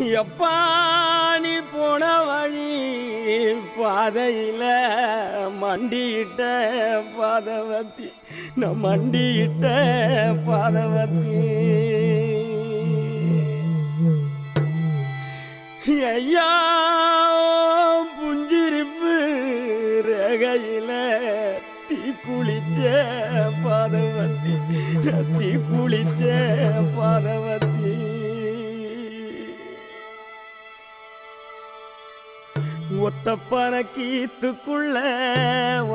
எப்பா நீ போன வழி பாதையில மண்டியிட்ட பாதவத்தி நான் மண்டியிட்ட பாதவத்தி ஐயா புஞ்சிரிப்பு ரேகையில தீ குளிச்ச பாதவத்தி தீ குளிச்ச பாதவத்தி ஒத்த பணக்கீத்துக்குள்ள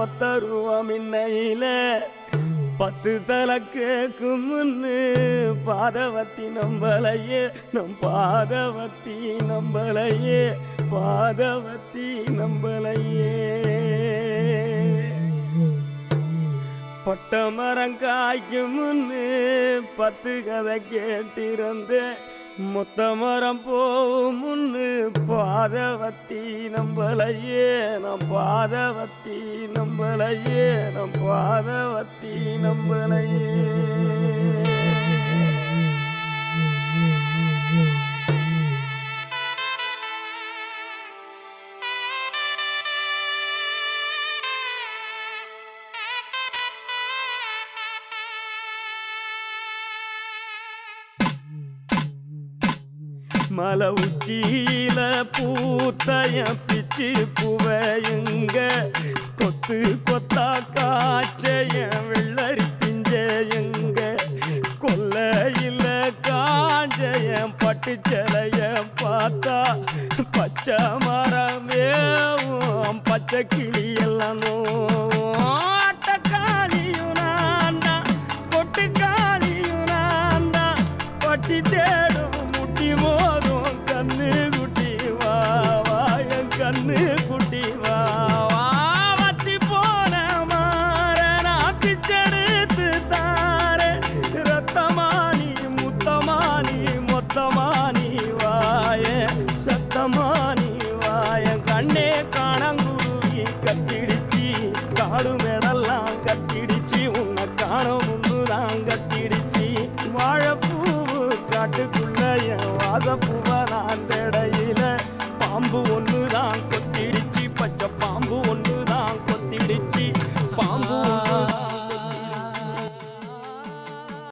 ஒத்த ரூபம் இன்னையில 10 தலை கேக்கும் முன்னு பாதவத்தி நம்பலையே நம் பாதவத்தி நம்பலையே பாதவத்தி நம்பலையே பட்ட மரம் காய்க்கும் முன்னு 10 கதை கேட்டிருந்தேன் மொத்த மரம் போகும் முன்னு பாதவத்தி நம்பலையே நம் பாதவத்தி நம்பலையே நம் பாதவத்தி நம்பலையே மலை உச்சியில பூத்தைய பிச்சு புவையுங்க கொத்து கொத்தா காய்ச்சைய வெள்ளரி பிஞ்சையுங்க கொல்லையில காஞ்சைய பட்டு சிலைய பார்த்தா பச்சை மரமேவும் பச்சை கிளி எல்லாம் ஆட்டக்காளியும் நான் தான் கொட்டுக்காளியும் நான் தான் பட்டி தேடும் முட்டி மோதும் கண்ணு குட்டி வா வா என் கண்ணு குட்டி வா வா வத்தி போன மாற நான் பிச்செடுத்து தார ரத்தமானி முத்தமானி மொத்தமானி வாய சத்தமானி வாய கண்ணே காணங்குருவி கத்திடுச்சி காடு மேடெல்லாம் கத்திடுச்சி உன்னை காண முன்னுதான் கத்திடுச்சி வாழைப்பூவு காட்டுக்குள்ள என் வாசப்பூவ நான் தேடையில பாம்பு ஒன்று